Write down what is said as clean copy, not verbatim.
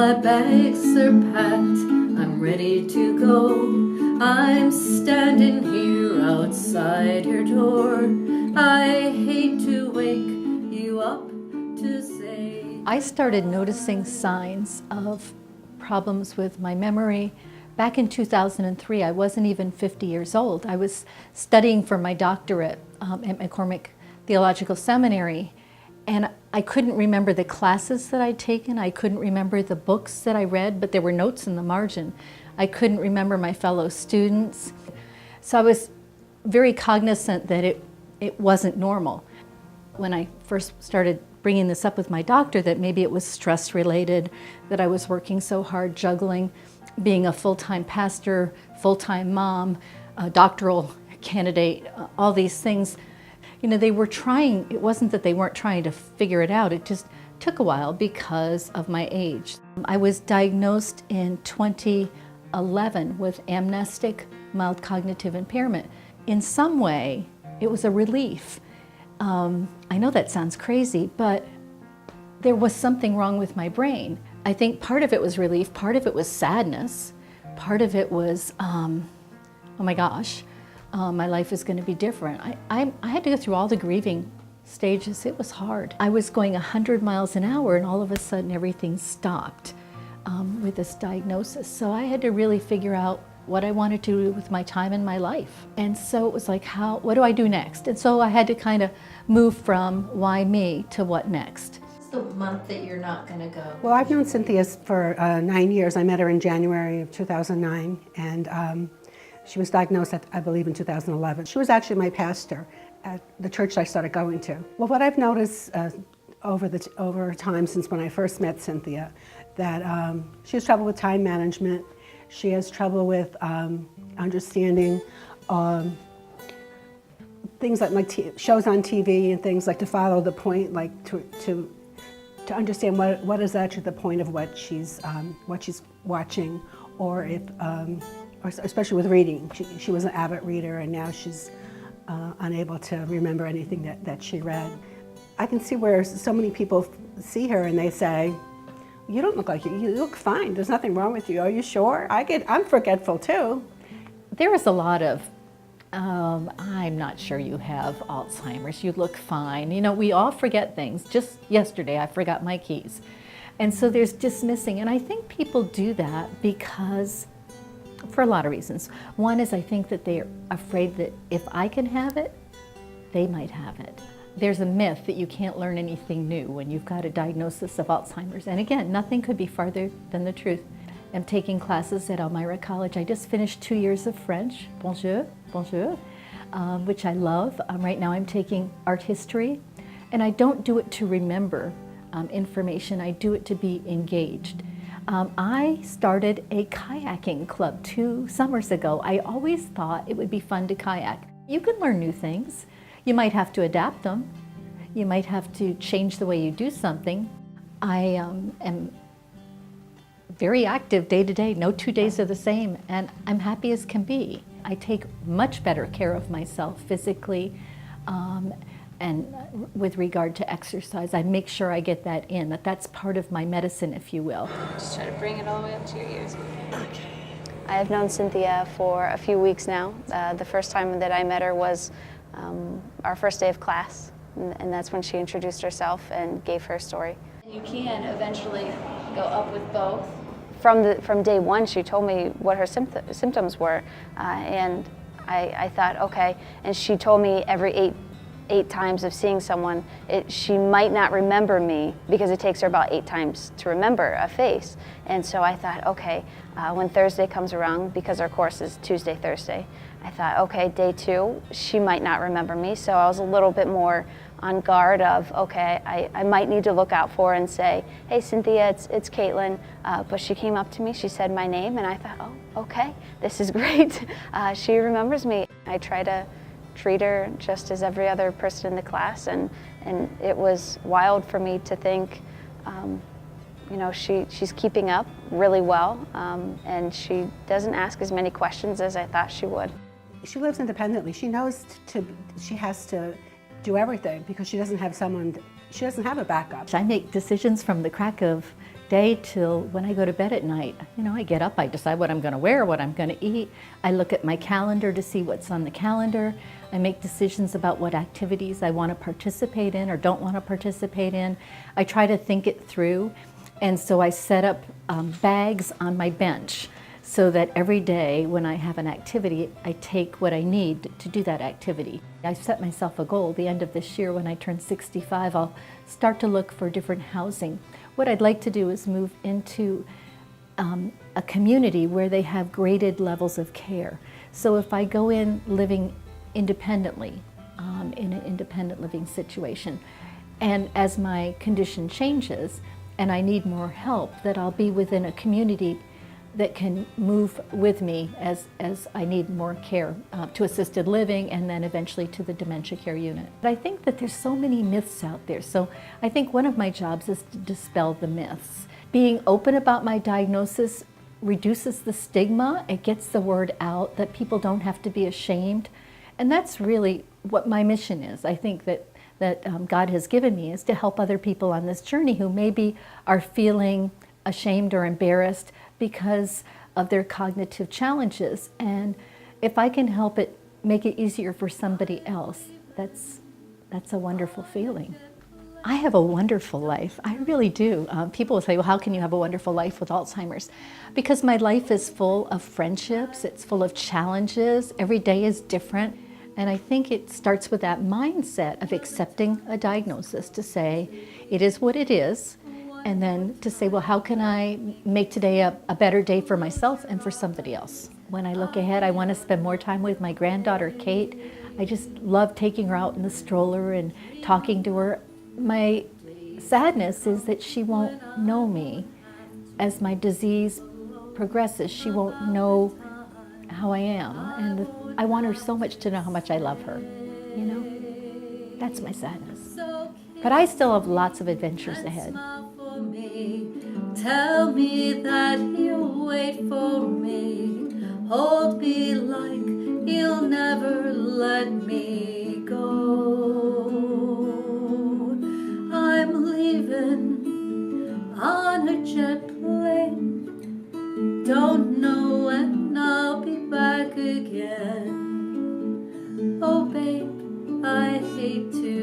My bags are packed, I'm ready to go. I'm standing here outside your door. I hate to wake you up to say... I started noticing signs of problems with my memory back in 2003. I wasn't even 50 years old. I was studying for my doctorate at McCormick Theological Seminary, and I couldn't remember the classes that I'd taken. I couldn't remember the books that I read, but there were notes in the margin. I couldn't remember my fellow students. So I was very cognizant that it wasn't normal. When I first started bringing this up with my doctor, that maybe it was stress related, that I was working so hard, juggling being a full-time pastor, full-time mom, a doctoral candidate, all these things. You know, they were trying, it wasn't that they weren't trying to figure it out, it just took a while because of my age. I was diagnosed in 2011 with amnestic mild cognitive impairment. In some way, it was a relief. I know that sounds crazy, but there was something wrong with my brain. I think part of it was relief, part of it was sadness, part of it was, oh my gosh, my life is going to be different. I had to go through all the grieving stages. It was hard. I was going 100 miles an hour and all of a sudden everything stopped with this diagnosis. So I had to really figure out what I wanted to do with my time and my life. And so it was like, what do I do next? And so I had to kind of move from why me to what next. The month that you're not going to go? Well, I've known Cynthia for 9 years. I met her in January of 2009, and she was diagnosed, I believe, in 2011. She was actually my pastor at the church I started going to. Well, what I've noticed over time since when I first met Cynthia, that she has trouble with time management. She has trouble with understanding things like shows on TV and things like to follow the point, like to understand what is actually the point of what she's watching, or if, especially with reading. She was an avid reader, and now she's unable to remember anything that she read. I can see where so many people see her and they say, "You don't look like you look fine. There's nothing wrong with you. Are you sure?" I'm forgetful too. There was a lot of, I'm not sure you have Alzheimer's, you look fine. You know, we all forget things. Just yesterday I forgot my keys. And so there's dismissing, and I think people do that because, for a lot of reasons. One is I think that they're afraid that if I can have it, they might have it. There's a myth that you can't learn anything new when you've got a diagnosis of Alzheimer's. And again, nothing could be farther than the truth. I'm taking classes at Elmira College. I just finished 2 years of French, bonjour, bonjour, which I love. Right now I'm taking art history, and I don't do it to remember information, I do it to be engaged. I started a kayaking club 2 summers ago. I always thought it would be fun to kayak. You can learn new things. You might have to adapt them. You might have to change the way you do something. I am very active day to day. No 2 days are the same, and I'm happy as can be. I take much better care of myself physically, and with regard to exercise, I make sure I get that in, that's part of my medicine, if you will. Just try to bring it all the way up to your ears. Okay. I have known Cynthia for a few weeks now. The first time that I met her was our first day of class, and that's when she introduced herself and gave her story. You can eventually go up with both. From day one, she told me what her symptoms were, and I thought, okay. And she told me every eight times of seeing someone, she might not remember me because it takes her about 8 times to remember a face. And so I thought, okay, when Thursday comes around, because our course is Tuesday, Thursday, I thought, okay, day 2, she might not remember me. So I was a little bit more on guard of, okay, I might need to look out for her and say, hey, Cynthia, it's Caitlin. But she came up to me, she said my name, and I thought, oh, okay, this is great. She remembers me. I try to treat her just as every other person in the class, and it was wild for me to think, you know, she's keeping up really well, and she doesn't ask as many questions as I thought she would. She lives independently. She knows she has to do everything because she doesn't have a backup. I make decisions from the crack of day till when I go to bed at night. You know, I get up, I decide what I'm going to wear, what I'm going to eat. I look at my calendar to see what's on the calendar. I make decisions about what activities I want to participate in or don't want to participate in. I try to think it through. And so I set up bags on my bench so that every day when I have an activity, I take what I need to do that activity. I set myself a goal. The end of this year, when I turn 65, I'll start to look for different housing. What I'd like to do is move into a community where they have graded levels of care. So if I go in living independently, in an independent living situation, and as my condition changes and I need more help, that I'll be within a community that can move with me as I need more care to assisted living and then eventually to the dementia care unit. But I think that there's so many myths out there, so I think one of my jobs is to dispel the myths. Being open about my diagnosis reduces the stigma. It gets the word out that people don't have to be ashamed, and that's really what my mission is. I think that God has given me is to help other people on this journey who maybe are feeling ashamed or embarrassed because of their cognitive challenges. And if I can help it, make it easier for somebody else, that's a wonderful feeling. I have a wonderful life. I really do. People will say, well, how can you have a wonderful life with Alzheimer's? Because my life is full of friendships, it's full of challenges, every day is different. And I think it starts with that mindset of accepting a diagnosis, to say, it is what it is, and then to say, well, how can I make today a better day for myself and for somebody else? When I look ahead, I want to spend more time with my granddaughter, Kate. I just love taking her out in the stroller and talking to her. My sadness is that she won't know me. As my disease progresses, she won't know how I am. And I want her so much to know how much I love her, you know? That's my sadness. But I still have lots of adventures ahead. Tell me that you'll wait for me. Hold me like you'll never let me go. I'm leaving on a jet plane. Don't know when I'll be back again. Oh babe, I hate to